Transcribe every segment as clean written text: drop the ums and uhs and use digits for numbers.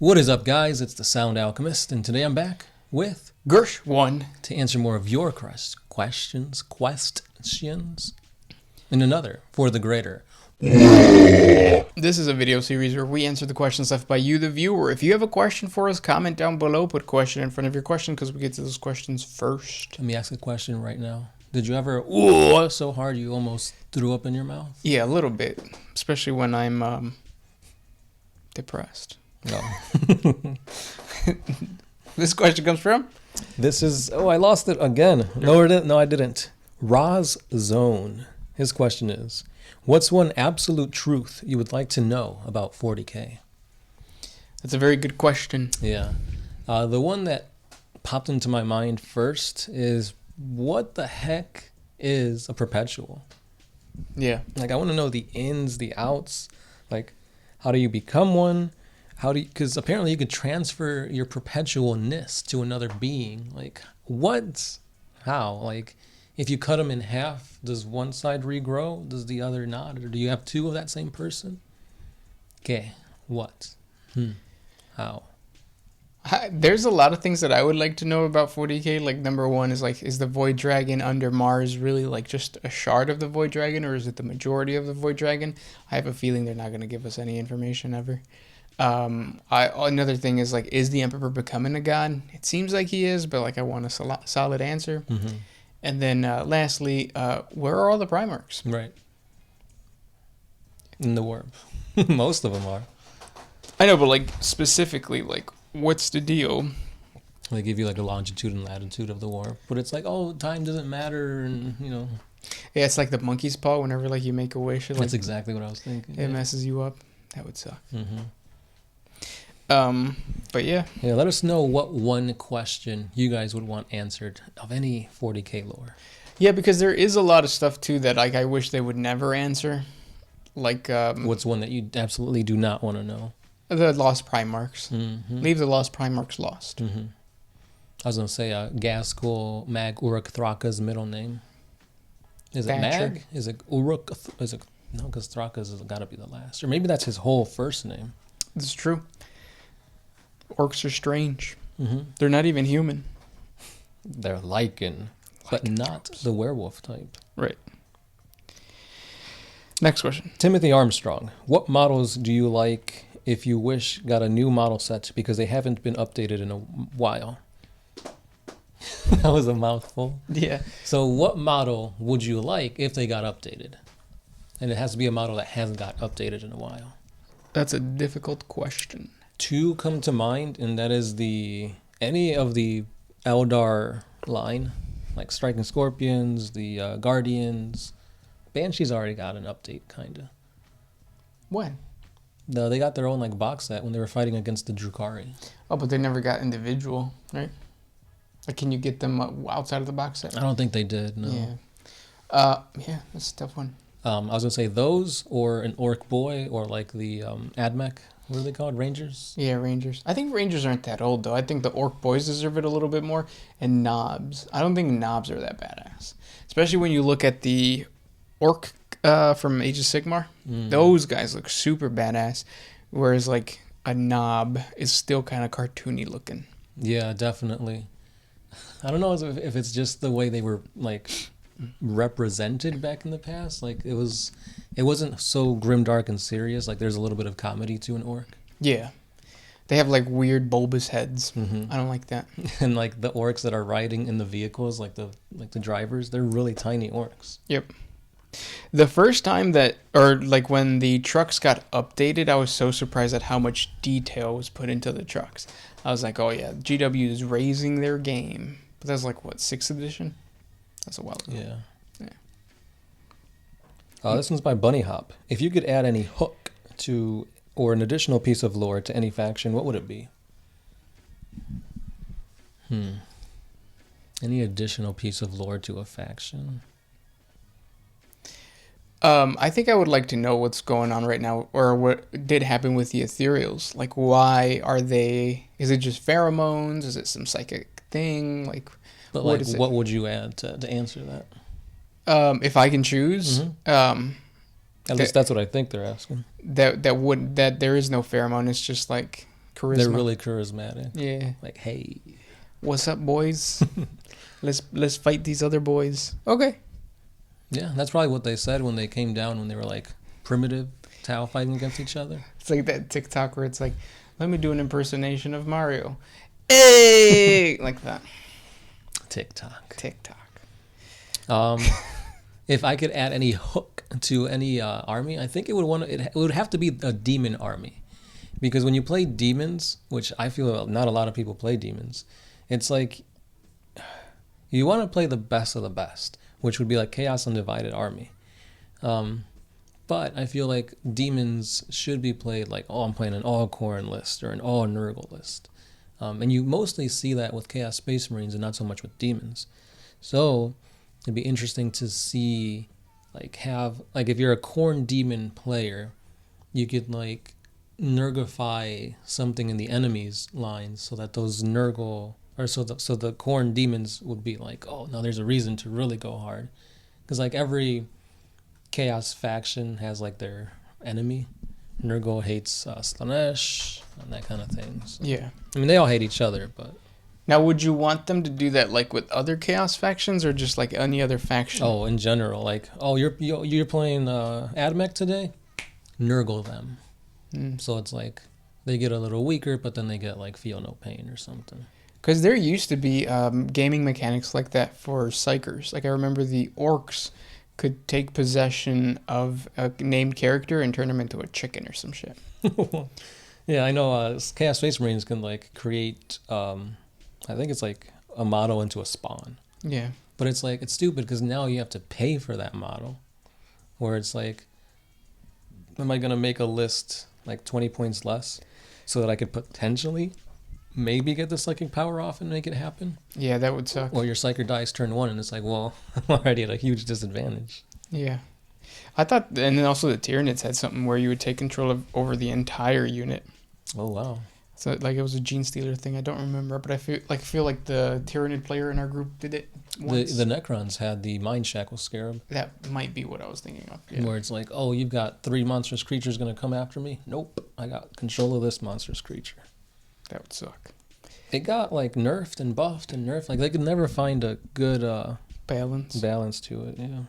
What is up, guys? It's the Sound Alchemist, and today I'm back with Gersh1 to answer more of your questions, and another for the greater. This is a video series where we answer the questions left by you, the viewer. If you have a question for us, comment down below, put question in front of your question because we get to those questions first. Let me ask a question right now. Did you ever ooh so hard you almost threw up in your mouth? Yeah, a little bit, especially when I'm depressed. No. This question comes from? This is, I lost it again. No, I didn't. Roz Zone. His question is, what's one absolute truth you would like to know about 40K? That's a very good question. Yeah. The one that popped into my mind first is, what the heck is a perpetual? Yeah. Like, I want to know the ins, the outs. Like, how do you become one? Because apparently you could transfer your perpetualness to another being. Like, what? How? Like, if you cut them in half, does one side regrow? Does the other not? Or do you have two of that same person? Okay. What? How? There's a lot of things that I would like to know about 40K. Like, number one is, like, is the Void Dragon under Mars really, like, just a shard of the Void Dragon? Or is it the majority of the Void Dragon? I have a feeling they're not going to give us any information ever. Another thing is, like, is the Emperor becoming a god? It seems like he is, but, like, I want a solid answer. Mm-hmm. And then lastly, where are all the Primarchs? Right. In the warp. Most of them are. I know, but, like, specifically, like, what's the deal? They give you, like, a longitude and latitude of the warp. But it's like, oh, time doesn't matter, and, you know. Yeah, it's like the monkey's paw whenever, like, you make a wish. Like, That's exactly what I was thinking. It messes you up. That would suck. Mm-hmm. But yeah. Yeah, let us know what one question you guys would want answered of any 40K lore. Yeah, because there is a lot of stuff, too, that, like, I wish they would never answer. Like, what's one that you absolutely do not want to know? The Lost Primarchs. Mm-hmm. Leave the Lost Primarchs lost. Mm-hmm. I was going to say Gaskell Mag Uruk Thraka's middle name. Is it Thatcher. Mag? Is it Uruk? Is it, no, because Thraka's has got to be the last. Or maybe that's his whole first name. This is true. Orcs are strange. Mm-hmm. They're not even human. They're Lycan, but not the werewolf type. Right. Next question. Timothy Armstrong. What models do you like if you wish got a new model set because they haven't been updated in a while? That was a mouthful. Yeah. So what model would you like if they got updated? And it has to be a model that hasn't got updated in a while. That's a difficult question. Two come to mind, and that is any of the Eldar line, like Striking Scorpions, the Guardians. Banshees already got an update, kind of. When? No, they got their own like box set when they were fighting against the Drukhari. Oh, but they never got individual, right? Like, can you get them outside of the box set? I don't think they did, no. Yeah. Yeah, that's a tough one. I was going to say those or an Orc Boy or like the Admech. What are they called? Rangers? Yeah, Rangers. I think Rangers aren't that old, though. I think the Orc Boys deserve it a little bit more. And Knobs. I don't think Knobs are that badass. Especially when you look at the Orc from Age of Sigmar. Those guys look super badass. Whereas, like, a Knob is still kind of cartoony looking. Yeah, definitely. I don't know if it's just the way they were, like, represented back in the past. Like, it wasn't so grimdark and serious. Like, there's a little bit of comedy to an orc. Yeah. They have, like, weird bulbous heads. Mm-hmm. I don't like that. And, like, the orcs that are riding in the vehicles, like the drivers, they're really tiny orcs. Yep. The first time when the trucks got updated, I was so surprised at how much detail was put into the trucks. I was like, oh yeah, GW is raising their game. But that's like, what, 6th edition? That's a while ago. Yeah. This one's by Bunny Hop. If you could add any hook to or an additional piece of lore to any faction, what would it be? Any additional piece of lore to a faction? I think I would like to know what's going on right now, or what did happen with the Ethereals. Like, why are they... Is it just pheromones? Is it some psychic thing? Like, but like, what would you add to answer that? If I can choose, at least that's what I think they're asking. That there is no pheromone. It's just like charisma. They're really charismatic. Yeah. Like, hey, What's up, boys? let's fight these other boys. Okay. yeah, that's probably what they said when they came down, when they were like primitive Tau fighting against each other. It's like that TikTok where it's like, let me do an impersonation of Mario. Hey, like that. TikTok. TikTok. If I could add any hook to any army, I think it would have to be a demon army, because when you play demons, which I feel not a lot of people play demons, it's like you want to play the best of the best, which would be like Chaos Undivided army. But I feel like demons should be played like, oh, I'm playing an all Khorne list or an all Nurgle list. And you mostly see that with Chaos Space Marines and not so much with demons. So it'd be interesting to see, like, if you're a Khorne demon player, you could like Nurgify something in the enemy's lines so that those Nurgle, or so the Khorne demons would be like, oh, now there's a reason to really go hard. Because like every Chaos faction has like their enemy. Nurgle hates Slanesh and that kind of things. So, Yeah. I mean, they all hate each other, but... Now, would you want them to do that like with other Chaos factions or just like any other faction? Oh, in general, like, oh, you're playing Admech today? Nurgle them. So it's like they get a little weaker, but then they get like feel no pain or something. Because there used to be gaming mechanics like that for Psychers. Like I remember the Orcs could take possession of a named character and turn him into a chicken or some shit. Yeah, I know. Chaos Space Marines can like create, I think it's like a model into a spawn. Yeah. But it's like, it's stupid because now you have to pay for that model. Where it's like, am I going to make a list like 20 points less so that I could potentially maybe get the psychic power off and make it happen? Yeah, that would suck. Or your psychic dice turn 1 and it's like, well, I'm already at a huge disadvantage. Yeah. I thought, and then also the Tyranids had something where you would take control over the entire unit. Oh, wow. So like it was a Gene Stealer thing. I don't remember, but I feel like the Tyranid player in our group did it once. The Necrons had the Mind Shackle Scarab. That might be what I was thinking of. Yeah. Where it's like, oh, you've got 3 monstrous creatures going to come after me? Nope. I got control of this monstrous creature. That would suck. It got like nerfed and buffed and nerfed. Like they could never find a good balance to it. Yeah.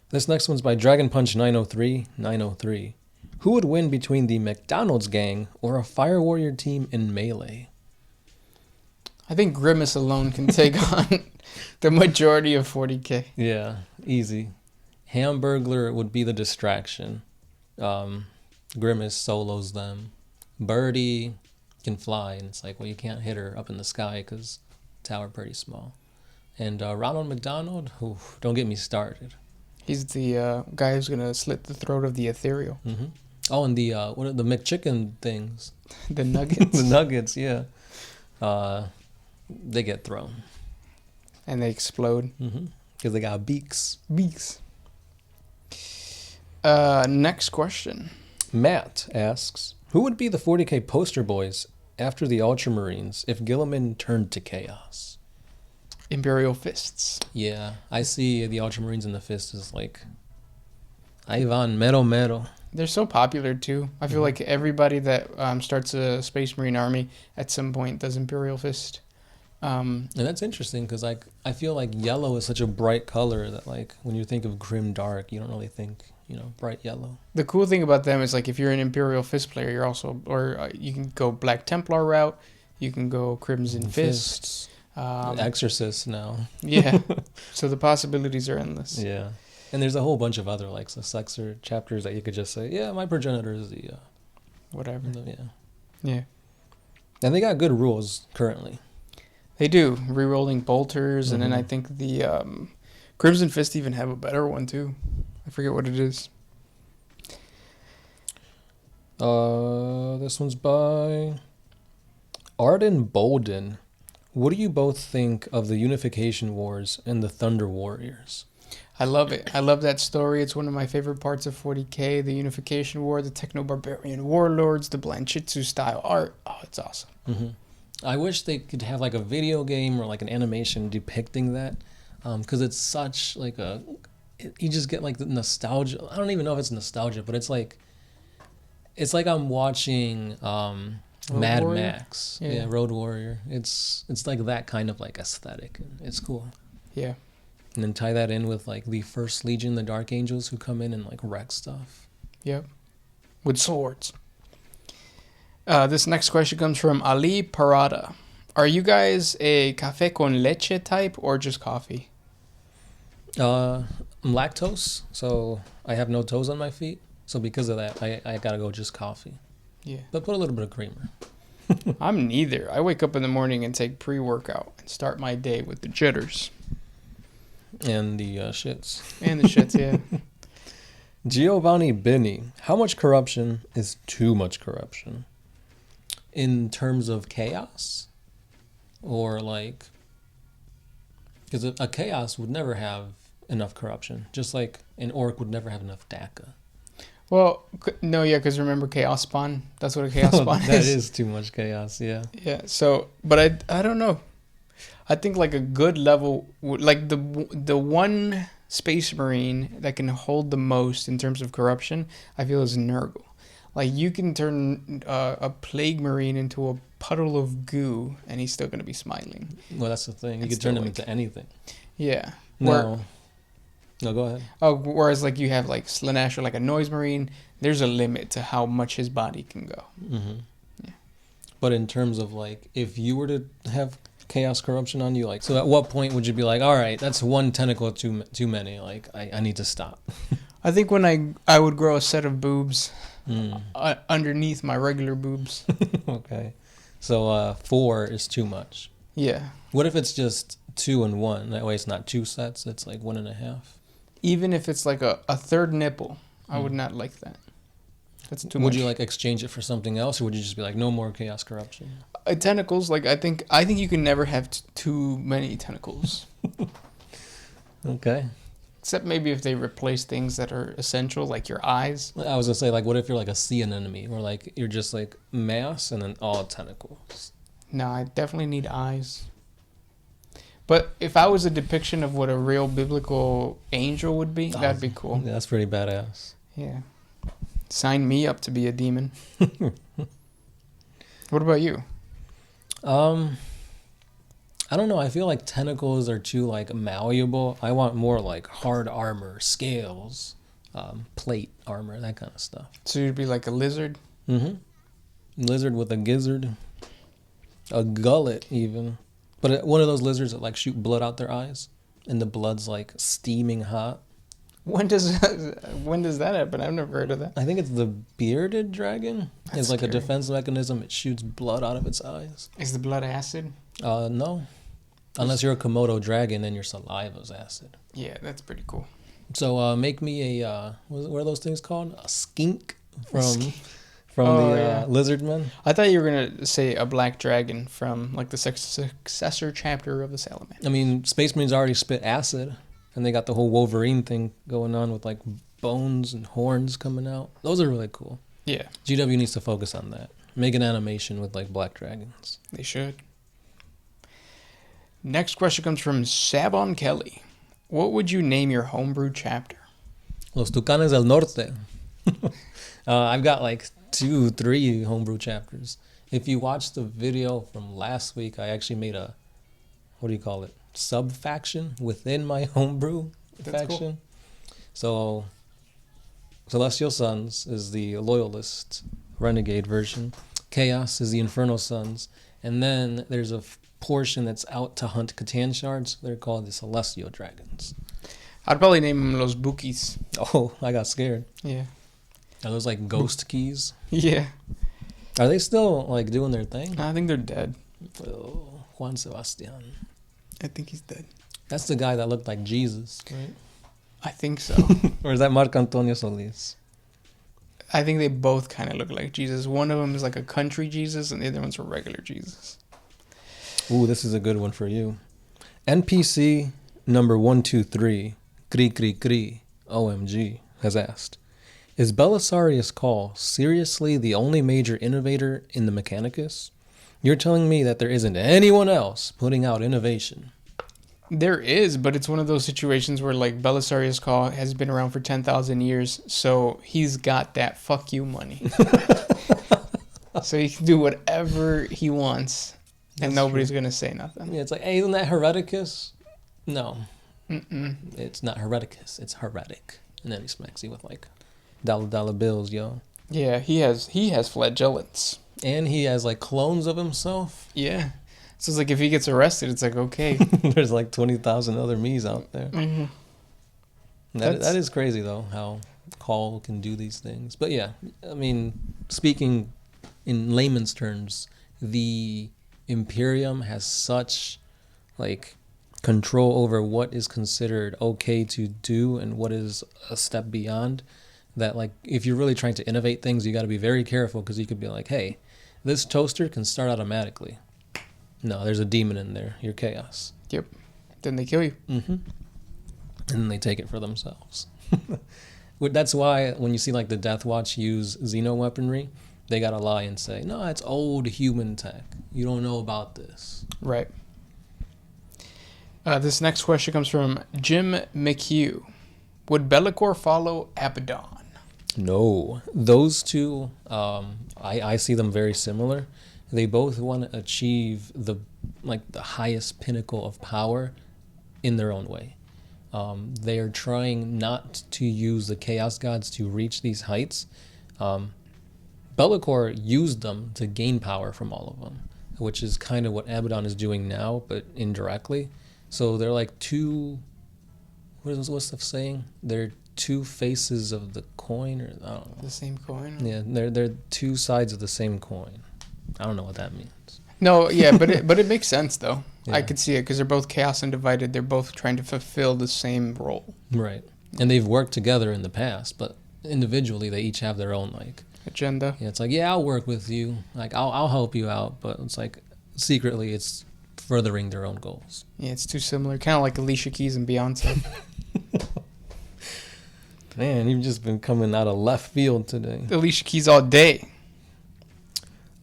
This next one's by Dragon Punch 903. Who would win between the McDonald's gang or a Fire Warrior team in Melee? I think Grimace alone can take on the majority of 40K. Yeah, easy. Hamburglar would be the distraction. Grimace solos them. Birdie can fly, and it's like, well, you can't hit her up in the sky because tower pretty small. And Ronald McDonald, don't get me started. He's the guy who's gonna slit the throat of the ethereal. Mm-hmm. Oh, and the what are the McChicken things? The nuggets. The nuggets, yeah. They get thrown. And they explode. Because they got beaks. Beaks. Next question. Matt asks, who would be the 40K poster boys after the Ultramarines if Gilliman turned to Chaos? Imperial Fists. Yeah, I see the Ultramarines in the Fist as like Ivan Mero. They're so popular too. I feel like everybody that starts a Space Marine army at some point does Imperial Fist. And that's interesting because like I feel like yellow is such a bright color that like when you think of grim dark, you don't really think, bright yellow. The cool thing about them is like if you're an Imperial Fist player, you're also, or you can go Black Templar route, you can go Crimson Fists. Exorcist now. Yeah. So the possibilities are endless. Yeah. And there's a whole bunch of other like successor chapters that you could just say, yeah, my progenitor is the whatever. Yeah. And they got good rules currently. They do. Rerolling bolters, and then I think the Crimson Fist even have a better one too. I forget what it is. This one's by Arden Bolden. What do you both think of the Unification Wars and the Thunder Warriors? I love it. I love that story. It's one of my favorite parts of 40K. The Unification War, the Techno-Barbarian Warlords, the Blanchitsu style art. Oh, it's awesome. I wish they could have like a video game or like an animation depicting that, because it's such like you just get like the nostalgia. I don't even know if it's nostalgia, but it's like It's like I'm watching Mad Warrior? Max. Yeah. Yeah, Road Warrior. It's like that kind of like aesthetic. It's cool. Yeah. And then tie that in with like the First Legion, the Dark Angels, who come in and like wreck stuff. Yep. With swords. This next question comes from Ali Parada. Are you guys a café con leche type or just coffee? I'm lactose, so I have no toes on my feet. So because of that, I gotta go just coffee. Yeah. But put a little bit of creamer. I'm neither. I wake up in the morning and take pre-workout and start my day with the jitters. And the shits. And the shits, yeah. Giovanni Bini. How much corruption is too much corruption? In terms of chaos? Or like... Because a chaos would never have enough corruption. Just like an orc would never have enough DACA. Well, no, yeah, because remember Chaos Spawn? That's what a Chaos Spawn That is too much chaos, yeah. Yeah, so, but I don't know. I think like a good level, like the one Space Marine that can hold the most in terms of corruption, I feel is Nurgle. Like you can turn a Plague Marine into a puddle of goo, and he's still gonna be smiling. Well, that's the thing. You It's could turn still him like- into anything. Yeah. No, go ahead. Oh, whereas like you have like Slanesh or like a Noise Marine, there's a limit to how much his body can go. Mm-hmm. Yeah. But in terms of like, if you were to have chaos corruption on you, like, so at what point would you be like, all right, that's one tentacle too many. Like, I need to stop. I think when I would grow a set of boobs Mm. underneath my regular boobs. Okay. So 4 is too much. Yeah. What if it's just 2 and 1? That way it's not 2 sets. It's like 1.5. Even if it's like a third nipple, I would not like that. That's too much. Would you like exchange it for something else, or would you just be like, no more chaos corruption? Tentacles? Like I think you can never have too many tentacles. Okay. Except maybe if they replace things that are essential, like your eyes. I was gonna say, like, what if you're like a sea anemone, or like you're just like mass and then all tentacles? No, I definitely need eyes. But if I was a depiction of what a real biblical angel would be, that'd be cool. Yeah, that's pretty badass. Yeah. Sign me up to be a demon. What about you? I don't know. I feel like tentacles are too like malleable. I want more like hard armor, scales, plate armor, that kind of stuff. So you'd be like a lizard? Mm-hmm. Lizard with a gizzard, a gullet even, but one of those lizards that like shoot blood out their eyes, and the blood's like steaming hot. When does that happen? I've never heard of that. I think it's the bearded dragon. That's It's like scary. a defense mechanism. It shoots blood out of its eyes. Is the blood acid? No. Unless you're a Komodo dragon, then your saliva's acid. Yeah, that's pretty cool. So make me a what are those things called? A skink from Oh, the yeah. lizard men. I thought you were gonna say a black dragon from like the successor chapter of the Salamander. I mean, Space Marines already spit acid, and they got the whole Wolverine thing going on with like bones and horns coming out. Those are really cool. Yeah, GW needs to focus on that. Make an animation with like black dragons. they should. Next question comes from Sabon Kelly. What would you name your homebrew chapter? Los Tucanes del Norte. I've got like 2-3 homebrew chapters. If you watched the video from last week, I actually made a, what do you call it? Sub-faction within my homebrew That's faction. cool. So, Celestial Sons is the Loyalist Renegade version. Chaos is the Infernal Sons. And then there's a portion that's out to hunt Catan shards. They're called the Celestial Dragons. I'd probably name them Los Bukis. Oh, I got scared. Yeah. Are those like ghost keys? Yeah. Are they still like doing their thing? I think they're dead. Oh, Juan Sebastian. I think he's dead. That's the guy that looked like Jesus, right? I think so. Or is that Marco Antonio Solis? I think they both kind of look like Jesus. One of them is like a country Jesus, and the other one's a regular Jesus. Ooh, this is a good one for you. NPC number 123, Kri Kri Kri, OMG, has asked, is Belisarius Call seriously the only major innovator in the Mechanicus? You're telling me that there isn't anyone else putting out innovation? There is, but it's one of those situations where like Belisarius Call has been around for 10,000 years, so he's got that fuck you money. So he can do whatever he wants, and That's nobody's true. gonna say nothing. Yeah, it's like, hey, isn't that Hereticus? No, Mm-mm. it's not Hereticus. It's heretic. And then he smacks you with like dollar bills, yo. Yeah, he has flagellants. And he has like clones of himself. Yeah. So it's like if he gets arrested, it's like okay. There's like 20,000 other me's out there. Mm-hmm. That is crazy though, how Call can do these things. But yeah, I mean, speaking in layman's terms, the Imperium has such like control over what is considered okay to do and what is a step beyond that, like, if you're really trying to innovate things, you got to be very careful, because you could be like, hey, this toaster can start automatically. No, there's a demon in there. You're chaos. Yep. Then they kill you. Mm-hmm. And then they take it for themselves. That's why when you see like the Death Watch use Xeno weaponry, they gotta lie and say, no, it's old human tech. You don't know about this. Right. This next question comes from Jim McHugh. Would Bellicor follow Abaddon? No, those two, I see them very similar. They both want to achieve the highest pinnacle of power in their own way. They are trying not to use the Chaos Gods to reach these heights. Bellicor used them to gain power from all of them, which is kind of what Abaddon is doing now, but indirectly. So they're like two. What's the saying? They're two faces of the coin, or I don't know. The same coin? Yeah, they're two sides of the same coin. I don't know what that means. No, yeah, but it makes sense though. Yeah. I could see it because they're both chaos and divided. They're both trying to fulfill the same role. Right, and they've worked together in the past, but individually they each have their own like Agenda. Yeah, it's like, yeah, I'll work with you. Like I'll help you out, but it's like secretly it's furthering their own goals. Yeah, it's too similar. Kind of like Alicia Keys and Beyonce. Man, you've just been coming out of left field today. Alicia Keys all day.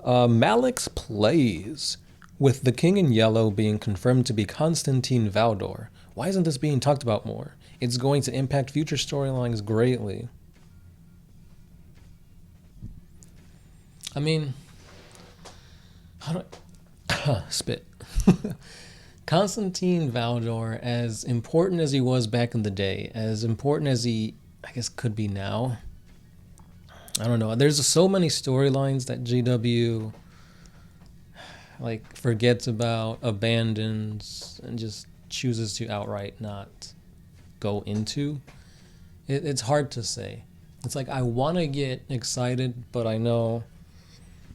Malix plays. With the King in Yellow being confirmed to be Constantine Valdor, why isn't this being talked about more? It's going to impact future storylines greatly. I mean, how do I spit? Constantine Valdor, as important as he was back in the day, as important as he, I guess, could be now, I don't know. There's so many storylines that GW like forgets about, abandons, and just chooses to outright not go into. It's hard to say. It's like I want to get excited, but I know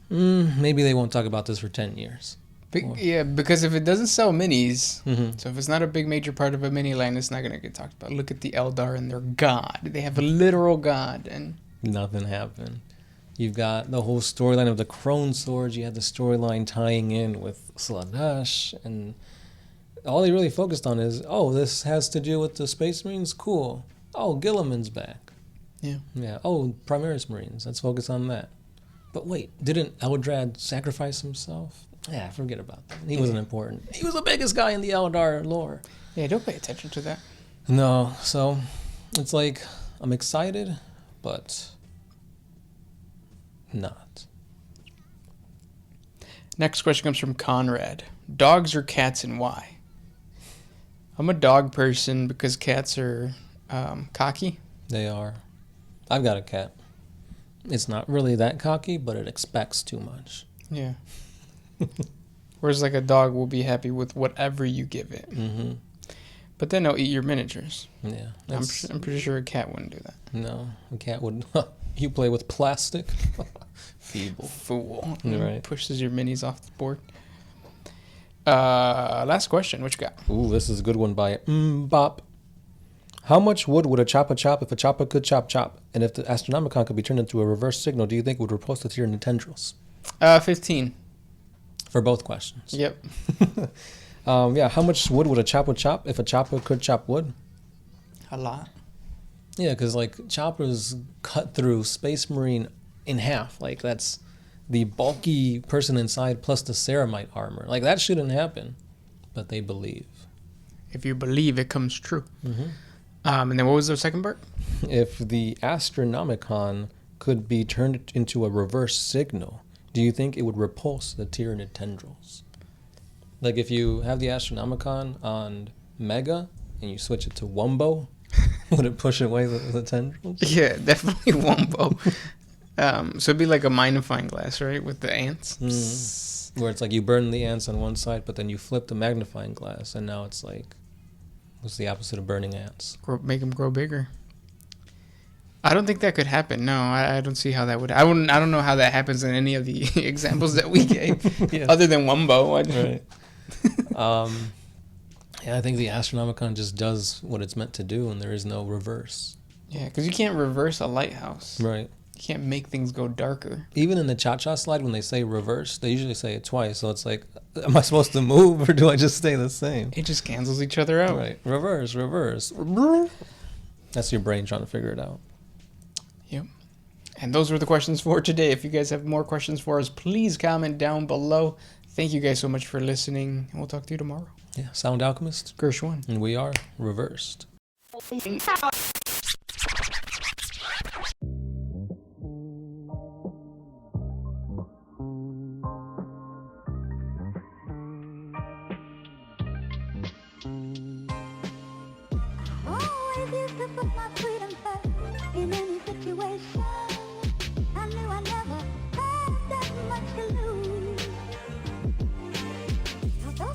maybe they won't talk about this for 10 years. Yeah, because if it doesn't sell minis, Mm-hmm. so if it's not a big major part of a mini line, it's not going to get talked about. Look at the Eldar and their god. They have a literal god, and Nothing happened. You've got the whole storyline of the Crone Swords. You had the storyline tying in with Slaanesh, and all they really focused on is, oh, this has to do with the Space Marines? Cool. Oh, Gilliman's back. yeah. Yeah. Oh, Primaris Marines. Let's focus on that. But wait, didn't Eldrad sacrifice himself? Yeah, forget about that. He wasn't important. He was the biggest guy in the Eldar lore. Yeah, don't pay attention to that. No, so it's like I'm excited, but not. Next question comes from Conrad. Dogs or cats and why? I'm a dog person because cats are cocky. They are. I've got a cat. It's not really that cocky, but it expects too much. Yeah. Whereas like a dog will be happy with whatever you give it. Mm-hmm. But then they'll eat your miniatures. Yeah. I'm pretty sure a cat wouldn't do that. No, a cat would. You play with plastic? Feeble. Fool. Right. Pushes your minis off the board. Last question. What you got? Ooh, this is a good one by Bop. How much wood would a chopper chop if a chopper could chop? And if the Astronomicon could be turned into a reverse signal, do you think it would repulse the tier in the tendrils? 15. For both questions. Yep. Yeah, how much wood would a chopper chop if a chopper could chop wood? A lot. Yeah, because like choppers cut through Space Marine in half. Like that's the bulky person inside plus the ceramite armor. Like that shouldn't happen, but they believe. If you believe, it comes true. Mm-hmm. And then what was the second part? If the Astronomicon could be turned into a reverse signal, do you think it would repulse the Tyranid tendrils? Like if you have the Astronomicon on Mega and you switch it to Wumbo, would it push away the tendrils? Yeah, definitely Wumbo. So it'd be like a magnifying glass, right, with the ants. Mm. Where it's like you burn the ants on one side, but then you flip the magnifying glass, and now it's like, what's the opposite of burning ants? Make them grow bigger. I don't think that could happen. No, I don't see how that would. I don't know how that happens in any of the examples that we gave, Yeah. other than Wumbo. Right. Yeah, I think the Astronomicon just does what it's meant to do, and there is no reverse. Yeah, because you can't reverse a lighthouse. Right. You can't make things go darker. Even in the cha-cha slide, when they say reverse, they usually say it twice. So it's like, am I supposed to move or do I just stay the same? It just cancels each other out. Right. Reverse, reverse. That's your brain trying to figure it out. Yep. And those were the questions for today. If you guys have more questions for us, please comment down below. Thank you guys so much for listening, and we'll talk to you tomorrow. Yeah. Sound Alchemist. Gershwin. And we are reversed. Always used to put my freedom first in any situation. I knew I never had that much to lose.